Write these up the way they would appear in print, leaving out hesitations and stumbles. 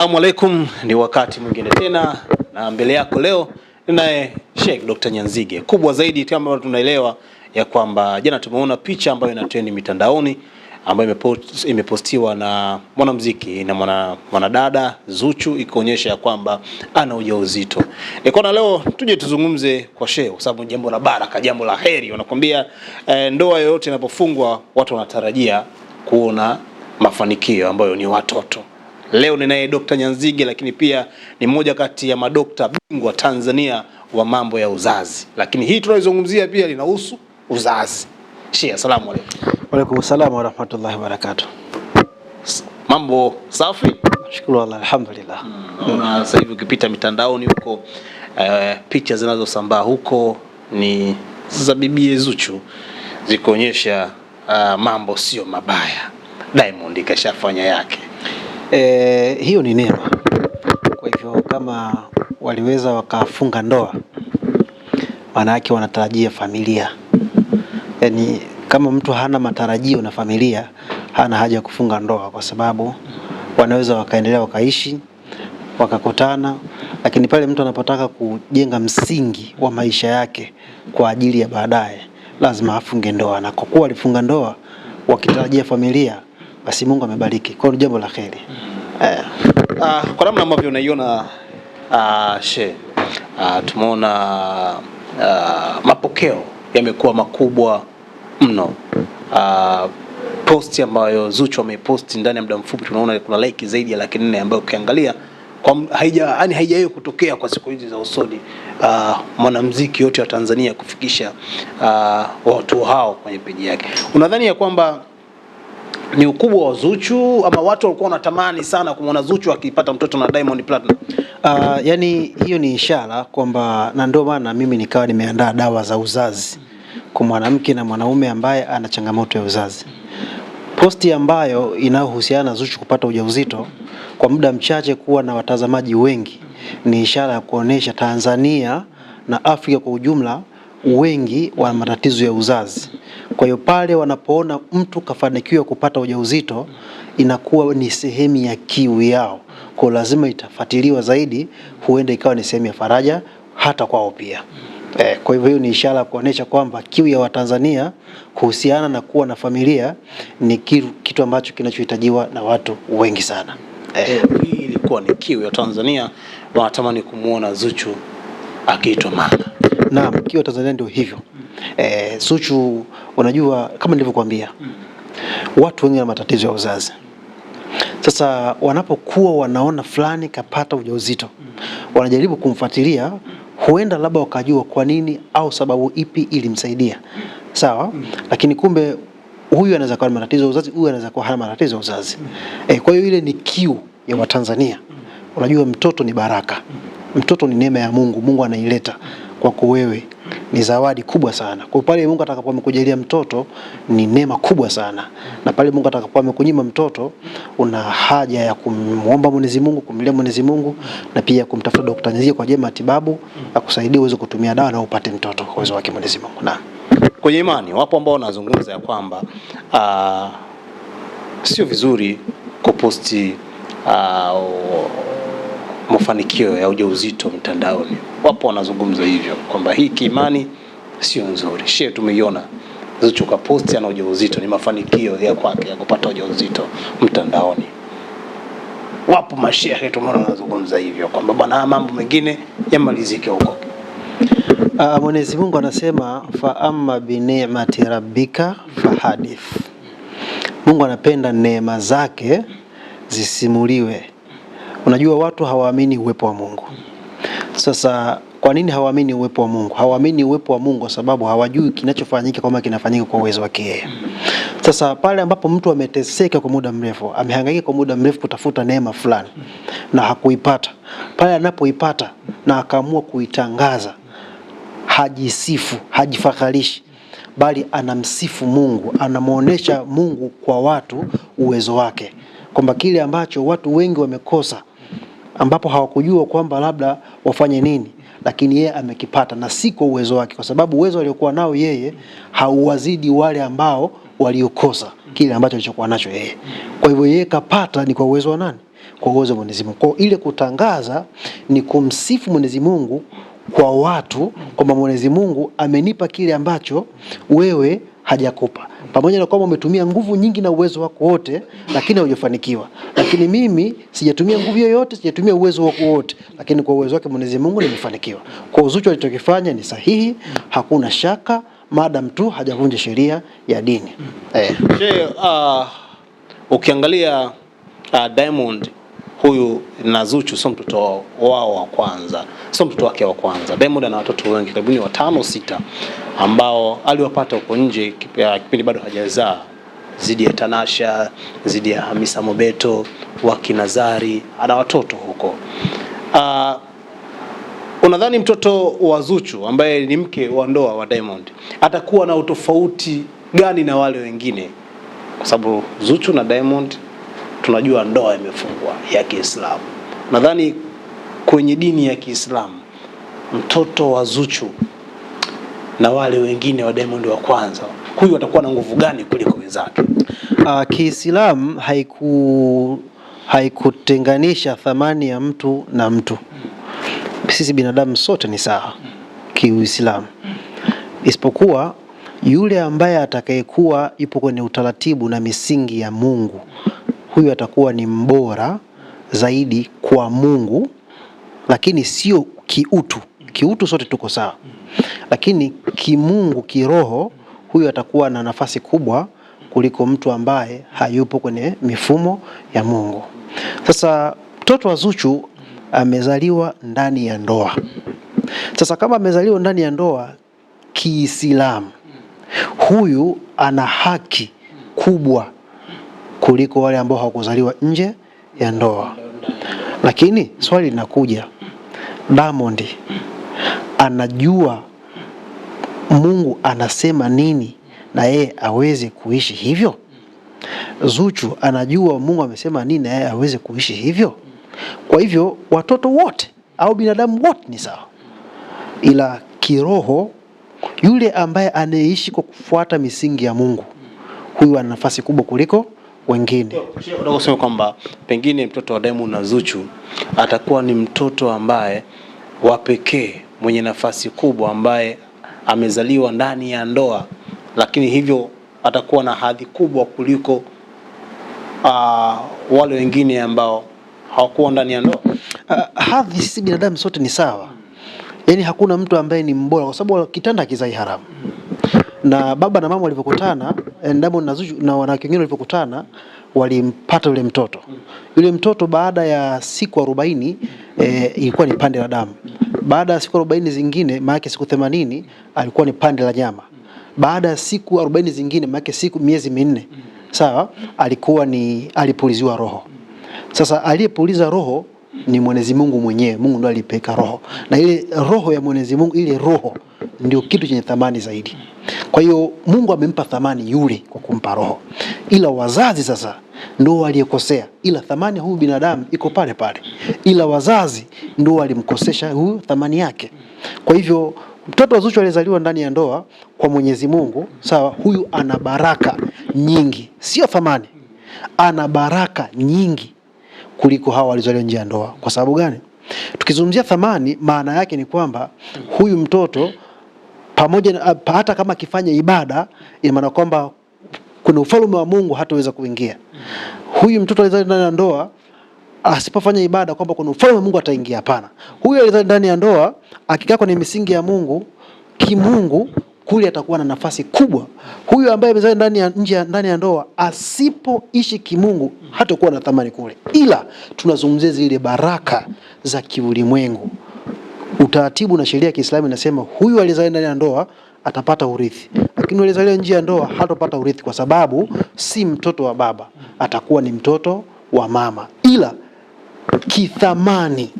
Assalamu alaikum, ni wakati mwingine tena na mbele yako leo ninaye Sheikh Dr. Nyanzige. Kubwa zaidi kama tunaelewa ya kwamba jana tumeona picha ambayo ina trend mitandaoni ambayo imepostiwa na mwanamuziki na mwanadada Zuchu ikaonyesha ya kwamba ana ujauzito. Nikaona leo tuje tuzungumze kwa Sheikh kwa sababu jambo la baraka, jambo la heri. Wanakuambia ndoa yoyote inapofungwa watu wanatarajia kuona mafanikio ambayo ni watoto. Leo ninaye Dr. Nyanzige, lakini pia ni mmoja kati ya madokta bingwa Tanzania wa mambo ya uzazi. Lakini hii tunayozungumzia pia linahusu uzazi. Sheikh, asalamu alaykum. Wa alaykum salaam wa rahmatullahi wa barakatuh. Mambo safi? Shukuru Allah, alhamdulillah. Na sasa hivi ukipita mitandaoni huko picha zinazosambaa huko ni za bibi Zuchu zikuonyesha mambo sio mabaya. Diamond kashafanya yake. Hiyo ni neema. Kwa hivyo kama waliweza wakafunga ndoa, maana yake wanatarajia familia. Yaani kama mtu hana matarajio na familia, hana haja ya kufunga ndoa, kwa sababu wanaweza wakaendelea wakaishi, wakakutana, lakini pale mtu anapotaka kujenga msingi wa maisha yake kwa ajili ya baadaye, lazima afunge ndoa, na kwa kuwa alifunga ndoa wakitarajia familia, basi Mungu amebariki. Kwa jambo la kheri. Kwa namna ambavyo unaiona Sheikh, tumeona mapokeo yamekuwa makubwa mno. Posti ambayo Zuchu ameposti ndani ya muda mfupi tunaona kuna like zaidi ya 400,000 ambayo ukiangalia haijawahi kutokea kwa siku hizi za usoni mwanamuziki yote wa Tanzania kufikisha watu hao kwenye peji yake. Unadhani ya kwamba ni ukubwa wa Zuchu ama watu walikuwa wanatamani sana kumwona Zuchu akipata mtoto na Diamond Platinum? Yani hiyo ni ishara kwamba, na ndio maana mimi nikawa nimeandaa dawa za uzazi kwa mwanamke na mwanaume ambaye ana changamoto ya uzazi. Posti ambayo inayohusiana na Zuchu kupata ujauzito kwa muda mchache kuwa na watazamaji wengi ni ishara ya kuonesha Tanzania na Afrika kwa ujumla wengi wana matatizo ya uzazi. Kwa hiyo pale wanapoona mtu kafanikiwa kupata ujauzito, inakuwa ni sehemu ya kiu yao. Kwa lazima itafuatiliwa zaidi, huenda ikawa ni sehemu ya faraja hata kwao pia. Kwa hivyo hiyo ni ishara ya kuonesha kwamba kiu ya Watanzania kuhusiana na kuwa na familia ni kitu ambacho kinachohitajiwa na watu wengi sana. Hii ilikuwa ni kiu ya Tanzania, wanatamani kumuona Zuchu akiitwa mama. Naam, kiu ya Tanzania ndio hivyo. Zuchu, unajua kama nilivyokuambia, watu wengi wana matatizo ya uzazi. Sasa wanapokuwa wanaona fulani kapata ujauzito, wanajaribu kumfuatilia, huenda labda wakajua kwa nini au sababu ipi ilimsaidia. Sawa? Lakini kumbe huyu anaweza kuwa na matatizo ya uzazi, huyu anaweza kuwa hana matatizo ya uzazi. Kwa hiyo ile ni kiu ya Watanzania. Unajua mtoto ni baraka. Mtoto ni neema ya Mungu. Mungu anaileta kwako wewe. Ni zawadi kubwa sana. Kwa pale Mungu atakapokuwa amekujalia mtoto ni neema kubwa sana. Na pale Mungu atakapokuwa amekunyima mtoto, una haja ya kumuomba Mwenyezi Mungu, kumlilia Mwenyezi Mungu, na pia kumtafuta daktari Nyanzige kwa ajili ya matibabu akusaidie uweze kutumia dawa na upate mtoto kwa uwezo wake Mwenyezi Mungu. Na kwenye imani wapo ambao wanazungumza ya kwamba sio vizuri kuposti mafanikio ya ujauzito mtandaoni. Wapo wanazungumza hivyo kwamba hii kiimani sio nzuri. Sheikh, tumeiona Zuchu kaposti ana ujauzito, ni mafanikio ya kwake ya kupata ujauzito mtandaoni. Wapo mashehe tumeona wanazungumza hivyo kwamba bwana mambo mengine yamalizike huko. Mwenyezi Mungu anasema fa amma bi ni'mati rabbika fahadith. Mungu anapenda neema zake zisimuliwe. Unajua watu hawaamini uwepo wa Mungu. Sasa kwa nini hawaamini uwepo wa Mungu? Hawaamini uwepo wa Mungu kwa sababu hawajui kinachofanyika kama kinafanyika kwa uwezo wake yeye. Sasa pale ambapo mtu ameteseka kwa muda mrefu, amehangaika kwa muda mrefu kutafuta neema fulani na hakuipata, pale anapoipata na akaamua kuitangaza, hajisifu, hajifakharishi, bali anamsifu Mungu, anamuonesha Mungu kwa watu uwezo wake, kwamba kile ambacho watu wengi wamekosa, ambapo hawakujua kwamba labda wafanye nini, lakini yeye amekipata, na si kwa uwezo wake, kwa sababu uwezo aliokuwa nao yeye hauwazidi wale ambao waliokosa kile ambacho alichokuwa nacho yeye. Kwa hivyo yeye kapata ni kwa uwezo wa nani? kwa uwezo wa Mwenyezi Mungu. Kwa ile kutangaza ni kumsifu Mwenyezi Mungu kwa watu kwamba Mwenyezi Mungu amenipa kile ambacho wewe hajakupa. Pamoja na kwamba umetumia nguvu nyingi na uwezo wako wote, lakini hujafanikiwa. Lakini mimi sijatumia nguvu yoyote, sijatumia uwezo wako wote, lakini kwa uwezo wake Mwenyezi Mungu nimefanikiwa. Kwa Zuchu alichokifanya ni sahihi, hakuna shaka, madam tu hajavunja sheria ya dini. Ukiangalia Diamond huyu na Zuchu sio mtoto wao wa kwanza, sio mtoto wake wa kwanza. Diamond ana watoto wengi, karibuni 5 6 ambao aliwapata huko nje kipindi bado hajazaa, zidi ya Tanasha, zidi ya Hamisa Mobeto, Wakinazari, ana watoto huko. Unadhani mtoto wa Zuchu ambaye ni mke wa ndoa wa Diamond atakuwa na utofauti gani na wale wengine? Kwa sababu Zuchu na Diamond tunajua ndoa imefungwa ya Kiislamu. Nadhani kwenye dini ya Kiislamu mtoto wa Zuchu na wale wengine wa Diamond wa kwanza, huyu atakuwa na nguvu gani kuliko wenzake? Kiislamu haikutenganisha thamani ya mtu na mtu. Sisi binadamu sote ni sawa kiuislamu, isipokuwa yule ambaye atakayekuwa ipo kwenye utaratibu na misingi ya Mungu, huyu atakuwa ni mbora zaidi kwa Mungu, lakini sio kiutu. Kiutu sote tuko sawa, lakini kimungu, kiroho, huyu atakuwa na nafasi kubwa kuliko mtu ambaye hayupo kwenye mifumo ya Mungu. Sasa mtoto wa Zuchu amezaliwa ndani ya ndoa. Sasa kama amezaliwa ndani ya ndoa Kiislamu, huyu ana haki kubwa kuliko wale ambao hawakuzaliwa nje ya ndoa. Lakini swali linakuja, Diamond anajua Mungu anasema nini na yeye aweze kuishi hivyo? Zuchu anajua Mungu amesema nini na yeye aweze kuishi hivyo? Kwa hivyo watoto wote au binadamu wote ni sawa, ila kiroho yule ambaye anaishi kwa kufuata misingi ya Mungu, huyu ana nafasi kubwa kuliko wengine. Unataka kusema kwamba pengine mtoto wa Diamond na Zuchu atakuwa ni mtoto ambaye wa pekee mwenye nafasi kubwa, ambaye amezaliwa ndani ya ndoa, lakini hivyo atakuwa na hadhi kubwa kuliko wale wengine ambao hawakuwa ndani ya ndoa? Hadhi, sisi binadamu sote ni sawa. Yaani hakuna mtu ambaye ni mbora, kwa sababu kitanda kizai haramu. Na baba na mama walipokutana, Diamond na Zuchu na wanawake wengine walipokutana, walimpata yule mtoto. Yule mtoto baada ya siku 40 ilikuwa ni pande la damu. Baada ya siku 40 zingine, maana siku 80 alikuwa ni pande la nyama. Baada ya siku 40 zingine, maana miezi 4, sawa, alipuliziwa roho. Sasa aliyepuliza roho ni Mwenyezi Mungu mwenyewe. Mungu ndiye alipeka roho, na ile roho ya Mwenyezi Mungu, ile roho ndio kitu chenye thamani zaidi. Kwa hiyo Mungu amempa thamani yule kwa kumpa roho, ila wazazi sasa ndio waliyekosea, ila thamani ya huyu binadamu iko pale pale, ila wazazi ndio walimkosesha huyu thamani yake. Kwa hivyo mtoto wa Zuchu alizaliwa ndani ya ndoa kwa Mwenyezi Mungu, sawa, huyu ana baraka nyingi, sio thamani, ana baraka nyingi kuliko hawa walizaliwa nje ya ndoa. Kwa sababu gani? Tukizungumzia thamani, maana yake ni kwamba huyu mtoto pamoja na, hata kama akifanya ibada, ina maana kwamba kuna ufalme wa Mungu hataweza kuingia. Huyu mtoto alizaliwa ndani ya ndoa, asipofanya ibada kwamba kuna ufalme wa Mungu ataingia, hapana. Huyu alizaliwa ndani ya ndoa, akikaa kwenye misingi ya Mungu, kimungu, kule atakuwa na nafasi kubwa. Huyu ambaye amezaliwa ndani ya ndoa, asipoishi kimungu hatakuwa na thamani kule. Ila tunazungumzia zile baraka za kiulimwengu. Utaratibu na sheria ya Kiislamu inasema huyu alizaliwa ndani ya ndoa atapata urithi, lakini alizaliwa nje ya ndoa hatapata urithi, kwa sababu si mtoto wa baba, atakuwa ni mtoto wa mama. Ila kithamani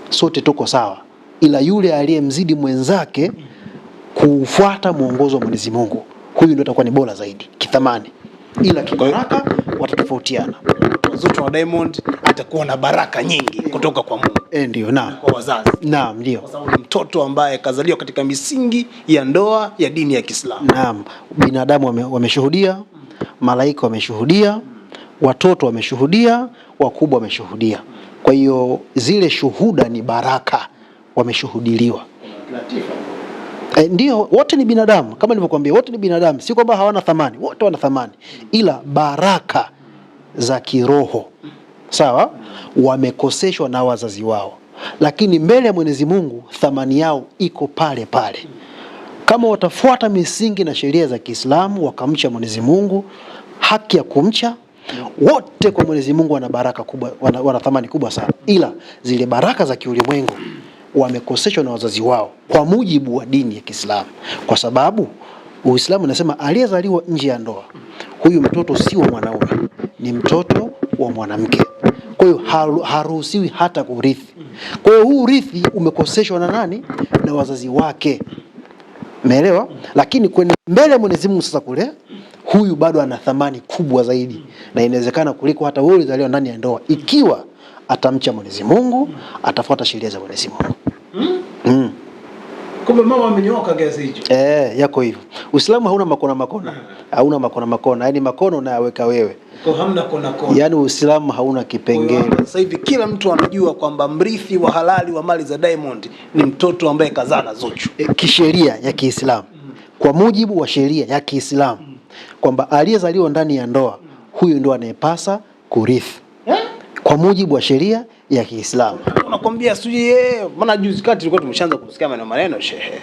sote tuko sawa, ila yule aliyemzidi mwenzake kufuata mwongozo wa Mwenyezi Mungu, huyu ndio atakuwa ni bora zaidi kithamani, ila kibaraka watatofautiana. Zuchu wa Diamond atakuwa na baraka nyingi kutoka kwa Mungu. Ndio, na kwa wazazi. Naam, ndio. Kwa sababu ni mtoto ambaye kazaliwa katika misingi ya ndoa ya dini ya Kiislamu. Naam, binadamu wameshuhudia, malaika wameshuhudia, watoto wameshuhudia, wakubwa wameshuhudia. Kwa hiyo zile shuhuda ni baraka, wameshuhudiliwa. Ndio, wote ni binadamu kama nilivyokuambia, wote ni binadamu, si kwamba hawana thamani, wote wana thamani, ila baraka za kiroho sawa, wamekoseshwa na wazazi wao, lakini mbele ya Mwenyezi Mungu thamani yao iko pale pale. Kama watafuata misingi na sheria za Kiislamu, wakamcha Mwenyezi Mungu, haki ya kumcha, wote kwa Mwenyezi Mungu wana baraka kubwa, wana thamani kubwa sana, ila zile baraka za kiulimwengu wamekoseshwa na wazazi wao kwa mujibu wa dini ya Kiislamu, kwa sababu Uislamu unasema aliyezaliwa nje ya ndoa, huyu mtoto si wa mwanaume, ni mtoto wa mwanamke. Kwa hiyo haruhusiwi hata kurithi. Kwa hiyo huu urithi umekoseshwa na nani? Na wazazi wake. Umeelewa? Lakini kwenye mbele ya Mwenyezi Mungu sasa kule, huyu bado ana thamani kubwa zaidi, na inawezekana kuliko hata wewe ulizaliwa ndani ya ndoa, ikiwa atamcha Mwenyezi Mungu, atafuata sheria za Mwenyezi Mungu. Kumbe mama amenyooka kiasi hicho. Yako hivyo. Uislamu hauna makona. Hauna makona. Yaani makona unayaweka wewe. Kwa hamna kona. Yaani Uislamu hauna kipengele. Sasa hivi kila mtu anajua kwamba mrithi wa halali wa mali za Diamond ni mtoto ambaye kazaa na Zuchu. Kisheria ya Kiislamu. Kwa mujibu wa sheria ya Kiislamu, kwamba aliyezaliwa ndani ya ndoa, huyu ndio anayepasa kurithi. Kwa mujibu wa sheria ya Kiislamu. Unakwambia siji maana juzi kati tulikuwa tumeshaanza kusikia maneno shehe,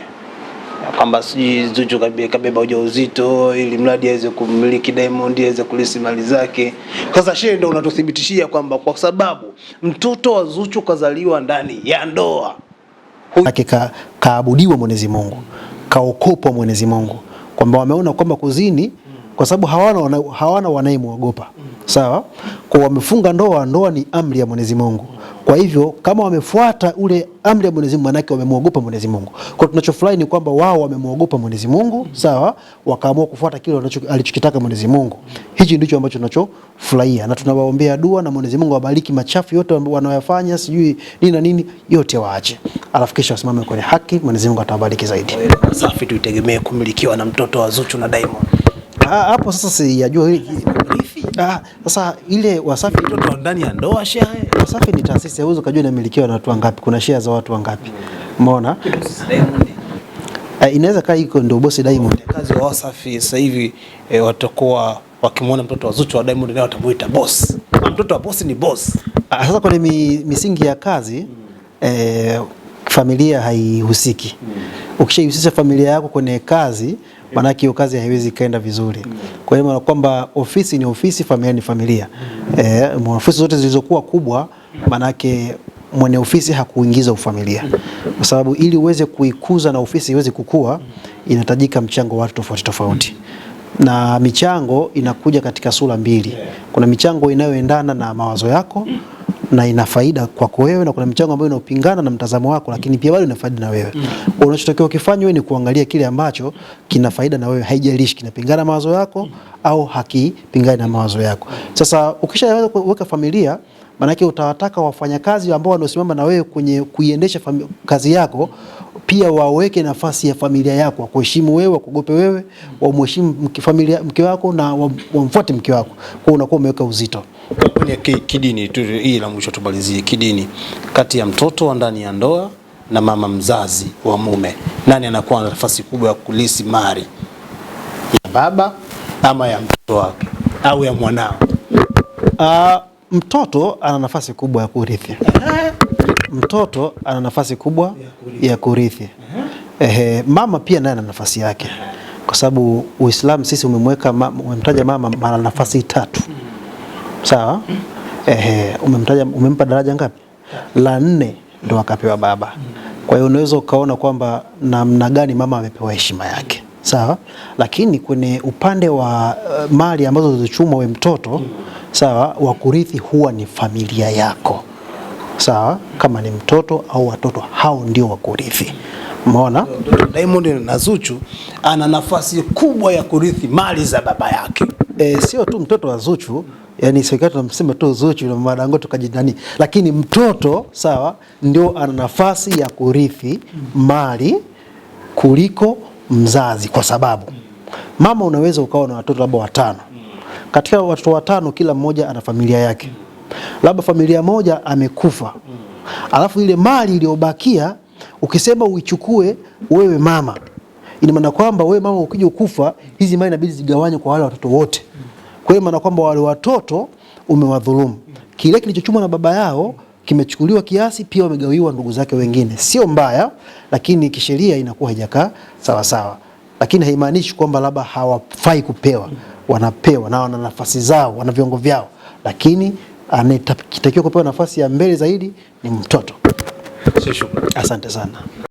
kwamba siji Zuchu kabeba ujauzito ili mradi aweze kumiliki Diamond, aweze kulisi mali zake. Sasa shehe ndio unatuthibitishia kwamba kwa sababu mtoto wa Zuchu kazaliwa ndani ya ndoa, hakika kaabudiwa Mwenyezi Mungu, kaokopwa Mwenyezi Mungu, kwamba wameona kwamba kuzini kwa sababu hawana wanayemwogopa. Sawa? Kwa wamefunga ndoa ni amri ya Mwenyezi Mungu. Kwa hivyo kama wamefuata ule amri ya Mwenyezi Mungu, manake wamemwogopa Mwenyezi Mungu. Kwa tunachofurahi ni kwamba wao wamemwogopa Mwenyezi Mungu, sawa? Wakaamua kufuata kile alichokitaka Mwenyezi Mungu. Hichi ndicho ambacho tunachofurahia, na tunawaombea dua na Mwenyezi Mungu awabariki machafu yote wanayofanya, sijui nini na nini, yote waache. Alafu kisha wasimame kwenye haki, Mwenyezi Mungu atawabariki zaidi. Safi, tuitegemee kumilikiwa na mtoto wa Zuchu na Diamond. Hapo sasa sijajua hili. Sasa ile Wasafi mtoto ndani ya ndoa shehe. Wasafi ni taasisi, hauwezi kujua inamilikiwa na watu wangapi, kuna share za watu wangapi. Umeona? Inaweza kaa iko ndio bosi Diamond. Kazi wa Wasafi sasa hivi watakuwa wakimwona mtoto wa Zuchu wa Diamond leo watamuita boss. Mtoto wa boss ni boss. Sasa kwenye misingi ya kazi familia haihusiki. Ukishahusisha familia yako kwenye kazi, maana hiyo kazi haiwezi kaenda vizuri. Kwa hiyo kwamba ofisi ni ofisi, familia ni familia. Ofisi zote zilizokuwa kubwa, maana mwenye ofisi hakuingiza ufamilia. Kwa sababu ili uweze kuikuza na ofisi iweze kukua, inahitajika mchango wa watu tofauti. Na michango inakuja katika sura mbili. Kuna michango inayoendana na mawazo yako na ina faida kwako wewe, na kuna michango ambayo inapingana na mtazamo wako lakini pia bado ina faida na wewe. Unachotakiwa kufanya wewe ni kuangalia kile ambacho kina faida na wewe, haijalishi kinapingana na mawazo yako au hakipingani na mawazo yako. Sasa ukishaweza kuweka familia, maana yake utawataka wafanyakazi ambao wanaosimama na wewe kwenye kuiendesha kazi yako pia waweke nafasi ya familia yako, kuheshimu wewe, kugope wewe, wamheshimu mke wako na wamfuate mke wako. Kwa unakuwa umeweka uzito. Kwenye kidini tu, hii la mwisho tumalizie kidini, kati ya mtoto wa ndani ya ndoa na mama mzazi wa mume, nani anakuwa na nafasi kubwa ya kulisi mali ya baba ama ya mtoto wake au ya mwanao? Mtoto ana nafasi kubwa ya kurithi. Mtoto ana nafasi kubwa ya kurithi. Mama pia naye ana nafasi yake, kwa sababu Uislamu sisi umemtaja mama mara nafasi 3. Sawa? Umempa daraja ngapi? La 4 ndo akapewa baba. Kwa hiyo unaweza ukaona kwamba namna gani mama amepewa heshima yake. Sawa? Lakini kwenye upande wa mali ambazo zilizochumwa we mtoto, sawa, wa kurithi huwa ni familia yako. Sawa? Kama ni mtoto au watoto, hao ndio wa kurithi. Umeona? Diamond na Zuchu ana nafasi kubwa ya kurithi mali za baba yake. Sio tu mtoto wa Zuchu, yani sio kama tunamsema tu Zuchu na Madangote kajidani, lakini mtoto, sawa, ndio ana nafasi ya kurithi mali kuliko mzazi, kwa sababu mama unaweza ukawa na watoto labda 5. Katika watoto watano kila mmoja ana familia yake. Labda familia moja amekufa. Alafu ile mali iliyobakia ukisema uichukue wewe mama, ina maana kwamba wewe mama ukija kufa hizi mali inabidi zigawanywe kwa wale watoto wote. Kwa hiyo maana kwamba wale watoto umewadhulumu. Kile kilichochumwa na baba yao kimechukuliwa kiasi, pia wamegawiwa ndugu zake wengine. Sio mbaya, lakini kisheria inakuwa haijakaa sawa sawa. Lakini haimaanishi kwamba labda hawafai kupewa. Wanapewa na wana nafasi zao, wana viongo vyao. Lakini anayetakiwa kupewa nafasi ya mbele zaidi ni mtoto. Shukrani. Asante sana.